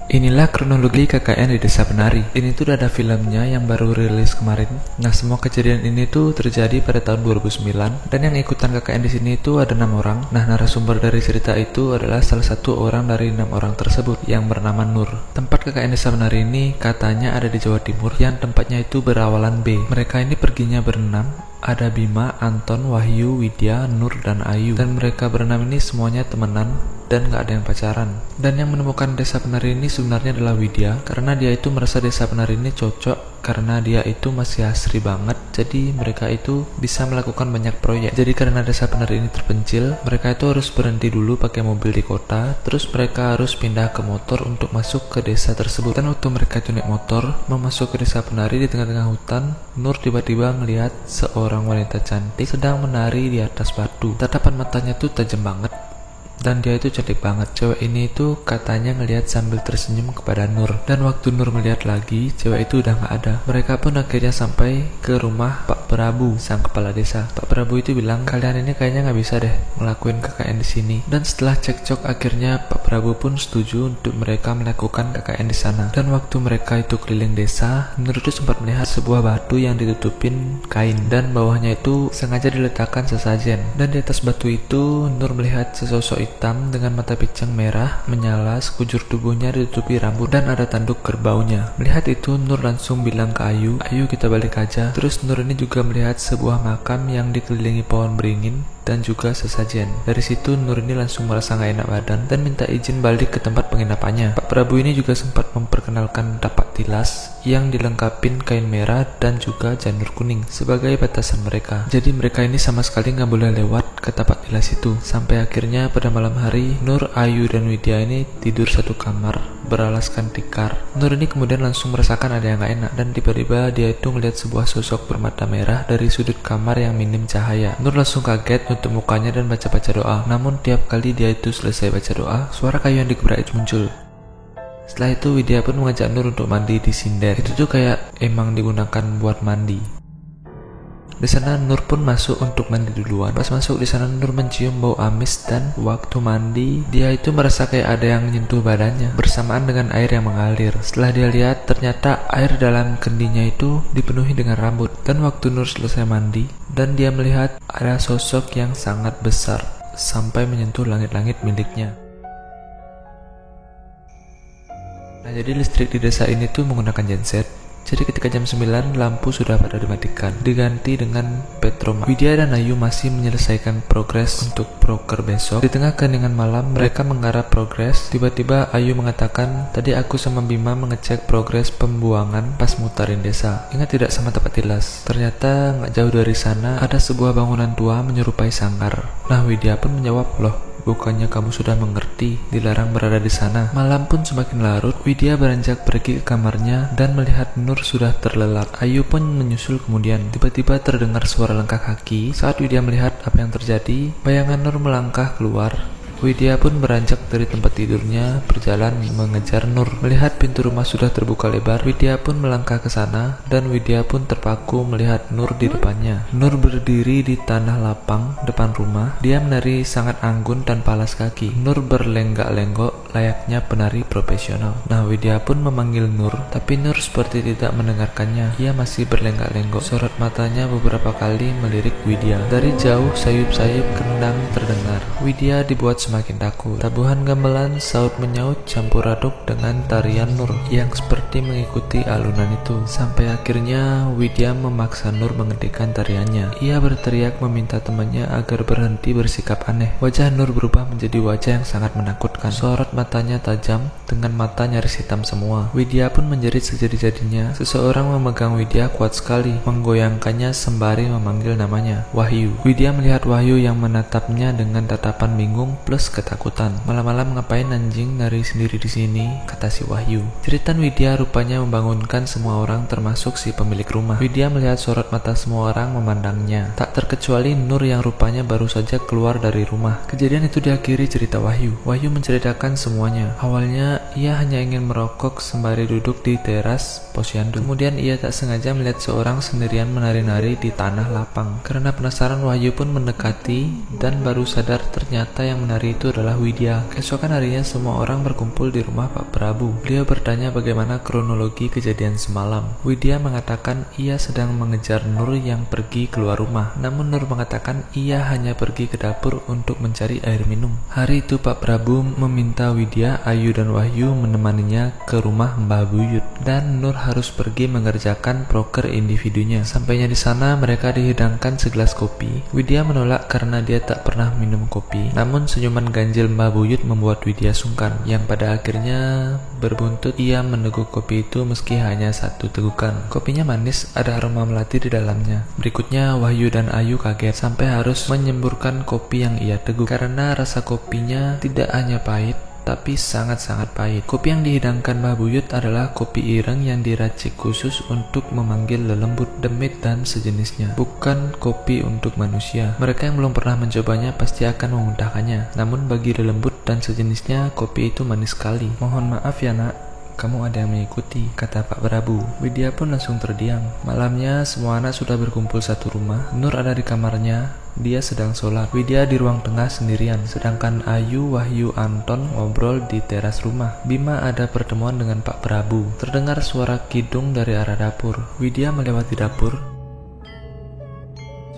Inilah kronologi KKN di Desa Penari. Ini tuh udah ada filmnya yang baru rilis kemarin. Nah, semua kejadian ini tuh terjadi pada tahun 2009 dan yang ikutan KKN di sini itu ada 6 orang. Nah, narasumber dari cerita itu adalah salah satu orang dari 6 orang tersebut yang bernama Nur. Tempat KKN Desa Penari ini katanya ada di Jawa Timur yang tempatnya itu berawalan B. Mereka ini perginya berenam. Ada Bima, Anton, Wahyu, Widya, Nur, dan Ayu. Dan mereka berenam ini semuanya temenan dan gak ada yang pacaran. Dan yang menemukan Desa Penari ini sebenarnya adalah Widya, karena dia itu merasa Desa Penari ini cocok karena dia itu masih asri banget. Jadi mereka itu bisa melakukan banyak proyek. Jadi karena Desa Penari ini terpencil, mereka itu harus berhenti dulu pakai mobil di kota, terus mereka harus pindah ke motor untuk masuk ke desa tersebut. Dan waktu mereka itu naik motor mau masuk ke Desa Penari di tengah-tengah hutan, Nur tiba-tiba melihat seorang wanita cantik sedang menari di atas batu. Tatapan matanya tuh tajam banget dan dia itu cantik banget. Cewek ini itu katanya ngelihat sambil tersenyum kepada Nur. Dan waktu Nur melihat lagi, cewek itu udah gak ada. Mereka pun akhirnya sampai ke rumah Pak Prabu, sang kepala desa. Pak Prabu itu bilang, kalian ini kayaknya gak bisa deh ngelakuin KKN di sini. Dan setelah cekcok, akhirnya Pak Prabu pun setuju untuk mereka melakukan KKN di sana. Dan waktu mereka itu keliling desa, Nur itu sempat melihat sebuah batu yang ditutupin kain dan bawahnya itu sengaja diletakkan sesajen. Dan di atas batu itu Nur melihat sesosok hitam dengan mata picang merah menyala, sekujur tubuhnya ditutupi rambut dan ada tanduk kerbaunya. Melihat itu Nur langsung bilang ke Ayu, "Ayo kita balik aja." Terus Nur ini juga melihat sebuah makam yang dikelilingi pohon beringin dan juga sesajen. Dari situ Nur ini langsung merasa gak enak badan dan minta izin balik ke tempat penginapannya. Pak Prabu ini juga sempat memperkenalkan tapak tilas yang dilengkapin kain merah dan juga janur kuning sebagai batasan mereka. Jadi mereka ini sama sekali gak boleh lewat ke tapak tilas itu. Sampai akhirnya pada malam hari, Nur, Ayu, dan Widya ini tidur satu kamar beralaskan tikar. Nur ini kemudian langsung merasakan ada yang gak enak dan tiba-tiba dia itu melihat sebuah sosok bermata merah dari sudut kamar yang minim cahaya. Nur langsung kaget untuk mukanya dan baca-baca doa. Namun tiap kali dia itu selesai baca doa, suara kayu yang digebrak itu muncul. Setelah itu Widya pun mengajak Nur untuk mandi di sinden. Itu tuh kayak emang digunakan buat mandi. Di sana Nur pun masuk untuk mandi duluan. Pas masuk di sana Nur mencium bau amis dan waktu mandi dia itu merasa kayak ada yang menyentuh badannya bersamaan dengan air yang mengalir. Setelah dia lihat ternyata air dalam kendinya itu dipenuhi dengan rambut. Dan waktu Nur selesai mandi dan dia melihat ada sosok yang sangat besar sampai menyentuh langit-langit miliknya. Nah, jadi listrik di desa ini tuh menggunakan genset. Jadi ketika jam 9 lampu sudah pada dimatikan, diganti dengan petromak. Widya dan Ayu masih menyelesaikan progres untuk proker besok. Di tengah keheningan malam mereka menggarap progres. Tiba-tiba Ayu mengatakan, "Tadi aku sama Bima mengecek progres pembuangan pas mutarin desa. Ingat tidak sama tempat tilas? Ternyata nggak jauh dari sana ada sebuah bangunan tua menyerupai sangkar." Nah, Widya pun menjawab, "Loh, bukannya kamu sudah mengerti dilarang berada di sana?" Malam pun semakin larut. Widya beranjak pergi ke kamarnya dan melihat Nur sudah terlelap. Ayu pun menyusul kemudian. Tiba-tiba terdengar suara langkah kaki. Saat Widya melihat apa yang terjadi, bayangan Nur melangkah keluar. Widya pun beranjak dari tempat tidurnya berjalan mengejar Nur. Melihat pintu rumah sudah terbuka lebar, Widya pun melangkah ke sana dan Widya pun terpaku melihat Nur di depannya. Nur berdiri di tanah lapang depan rumah. Dia menari sangat anggun tanpa alas kaki. Nur berlenggak-lenggok layaknya penari profesional. Nah, Widya pun memanggil Nur, tapi Nur seperti tidak mendengarkannya. Ia masih berlenggak-lenggok. Sorot matanya beberapa kali melirik Widya. Dari jauh sayup-sayup kendang terdengar. Widya dibuat semakin takut. Tabuhan gamelan saut menyaut campur aduk dengan tarian Nur yang seperti mengikuti alunan itu. Sampai akhirnya Widya memaksa Nur menghentikan tariannya. Ia berteriak meminta temannya agar berhenti bersikap aneh. Wajah Nur berubah menjadi wajah yang sangat menakutkan. Sorot matanya tajam dengan mata nyaris hitam semua. Widya pun menjerit sejadi-jadinya. Seseorang memegang Widya kuat sekali, menggoyangkannya sembari memanggil namanya, Wahyu. Widya melihat Wahyu yang menatapnya dengan tatapan bingung plus ketakutan. "Malam-malam ngapain anjing nari sendiri di sini?" kata si Wahyu. Jeritan Widya rupanya membangunkan semua orang termasuk si pemilik rumah. Widya melihat sorot mata semua orang memandangnya, tak terkecuali Nur yang rupanya baru saja keluar dari rumah. Kejadian itu diakhiri cerita Wahyu. Wahyu menceritakan semuanya. Awalnya ia hanya ingin merokok sembari duduk di teras posyandu. Kemudian ia tak sengaja melihat seorang sendirian menari-nari di tanah lapang. Karena penasaran, Wahyu pun mendekati dan baru sadar ternyata yang menari itu adalah Widya. Keesokan harinya semua orang berkumpul di rumah Pak Prabu. Beliau bertanya bagaimana kronologi kejadian semalam. Widya mengatakan ia sedang mengejar Nur yang pergi keluar rumah. Namun Nur mengatakan ia hanya pergi ke dapur untuk mencari air minum. Hari itu Pak Prabu meminta Widya, Ayu dan Wahyu menemaninya ke rumah Mbah Buyut, dan Nur harus pergi mengerjakan proker individunya. Sampainya di sana mereka dihidangkan segelas kopi. Widya menolak karena dia tak pernah minum kopi. Namun senyuman ganjil Mbah Buyut membuat Widya sungkan, yang pada akhirnya berbuntut ia meneguk kopi itu meski hanya satu tegukan. Kopinya manis, ada aroma melati di dalamnya. Berikutnya Wahyu dan Ayu kaget sampai harus menyemburkan kopi yang ia teguk karena rasa kopinya tidak hanya pahit tapi sangat-sangat pahit. Kopi yang dihidangkan Mbah Buyut adalah kopi ireng yang diracik khusus untuk memanggil lelembut, demit, dan sejenisnya. Bukan kopi untuk manusia. Mereka yang belum pernah mencobanya pasti akan memuntahkannya. Namun bagi lelembut dan sejenisnya, kopi itu manis sekali. Mohon maaf ya nak, kamu ada yang mengikuti, kata Pak Prabu. Widya pun langsung terdiam. Malamnya semua anak sudah berkumpul satu rumah. Nur ada di kamarnya, dia sedang sholat. Widya di ruang tengah sendirian, sedangkan Ayu, Wahyu, Anton ngobrol di teras rumah. Bima ada pertemuan dengan Pak Prabu. Terdengar suara kidung dari arah dapur. Widya melewati dapur.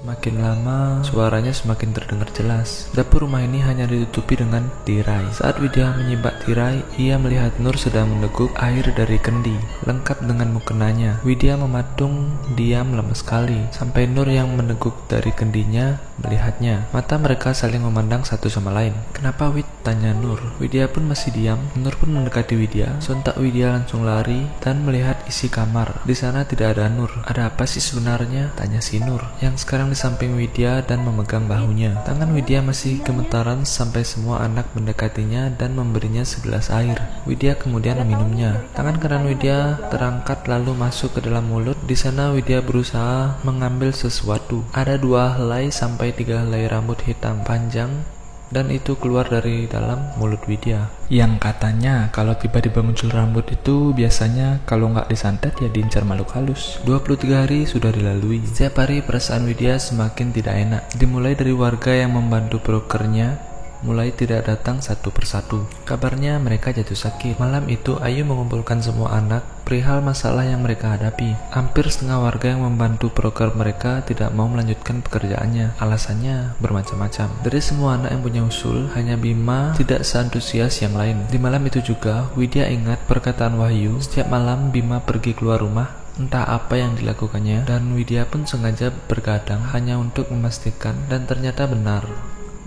Semakin lama, suaranya semakin terdengar jelas. Dapur rumah ini hanya ditutupi dengan tirai. Saat Widya menyibak tirai, ia melihat Nur sedang meneguk air dari kendi, lengkap dengan mukenanya. Widya mematung, diam lemas sekali, sampai Nur yang meneguk dari kendinya melihatnya. Mata mereka saling memandang satu sama lain. Kenapa Wid? Tanya Nur. Widya pun masih diam. Nur pun mendekati Widya. Sontak Widya langsung lari dan melihat isi kamar. Di sana tidak ada Nur. Ada apa sih sebenarnya? Tanya si Nur, yang sekarang di samping Widya dan memegang bahunya. Tangan Widya masih gemetaran sampai semua anak mendekatinya dan memberinya segelas air. Widya kemudian meminumnya. Tangan kanan Widya terangkat lalu masuk ke dalam mulut. Di sana Widya berusaha mengambil sesuatu. Ada 2 helai sampai 3 helai rambut hitam panjang, dan itu keluar dari dalam mulut Widya. Yang katanya kalau tiba-tiba muncul rambut itu biasanya kalau nggak disantet ya diincar makhluk halus. 23 hari sudah dilalui. Setiap hari perasaan Widya semakin tidak enak. Dimulai dari warga yang membantu brokernya mulai tidak datang satu persatu. Kabarnya mereka jatuh sakit. Malam itu Ayu mengumpulkan semua anak perihal masalah yang mereka hadapi. Hampir setengah warga yang membantu broker mereka tidak mau melanjutkan pekerjaannya. Alasannya bermacam-macam. Dari semua anak yang punya usul, hanya Bima tidak seantusias yang lain. Di malam itu juga Widya ingat perkataan Wahyu. Setiap malam Bima pergi keluar rumah, entah apa yang dilakukannya, dan Widya pun sengaja bergadang hanya untuk memastikan, dan ternyata benar.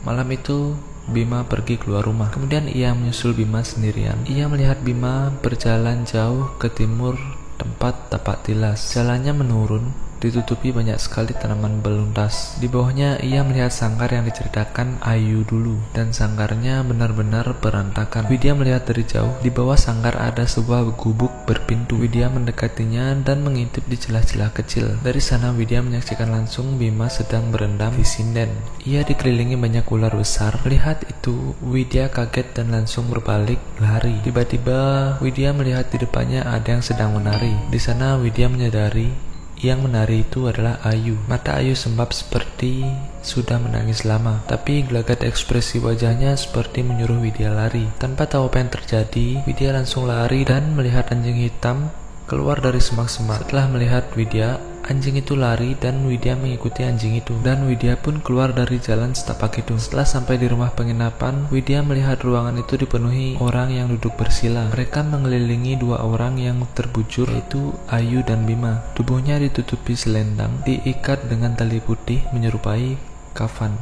Malam itu Bima pergi keluar rumah. Kemudian ia menyusul Bima sendirian. Ia melihat Bima berjalan jauh ke timur tempat tapak tilas. Jalannya menurun, ditutupi banyak sekali tanaman beluntas. Di bawahnya ia melihat sangkar yang diceritakan Ayu dulu, dan sangkarnya benar-benar berantakan. Widya melihat dari jauh. Di bawah sangkar ada sebuah gubuk berpintu. Widya mendekatinya dan mengintip di celah-celah kecil. Dari sana Widya menyaksikan langsung Bima sedang berendam di sinden. Ia dikelilingi banyak ular besar. Melihat itu Widya kaget dan langsung berbalik lari. Tiba-tiba Widya melihat di depannya ada yang sedang menari. Di sana Widya menyadari yang menari itu adalah Ayu. Mata Ayu sembab seperti sudah menangis lama, tapi gelagat ekspresi wajahnya seperti menyuruh Widya lari. Tanpa tahu apa yang terjadi, Widya langsung lari dan melihat anjing hitam keluar dari semak-semak. Setelah melihat Widya, anjing itu lari dan Widya mengikuti anjing itu, dan Widya pun keluar dari jalan setapak itu. Setelah sampai di rumah penginapan, Widya melihat ruangan itu dipenuhi orang yang duduk bersila. Mereka mengelilingi 2 orang yang terbujur, yaitu Ayu dan Bima. Tubuhnya ditutupi selendang, diikat dengan tali putih menyerupai kafan.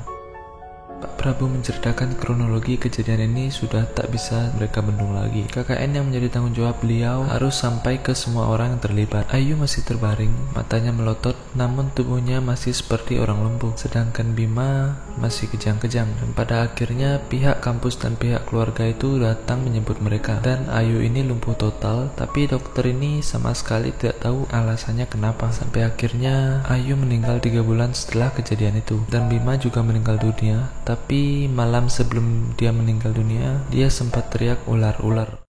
Pak Prabu menceritakan kronologi kejadian ini sudah tak bisa mereka bendung lagi. KKN yang menjadi tanggung jawab beliau harus sampai ke semua orang yang terlibat. Ayu masih terbaring, matanya melotot, namun tubuhnya masih seperti orang lumpuh. Sedangkan Bima masih kejang-kejang. Dan pada akhirnya pihak kampus dan pihak keluarga itu datang menyebut mereka. Dan Ayu ini lumpuh total, tapi dokter ini sama sekali tidak tahu alasannya kenapa. Sampai akhirnya Ayu meninggal 3 bulan setelah kejadian itu. Dan Bima juga meninggal dunia, tapi malam sebelum dia meninggal dunia, dia sempat teriak ular-ular.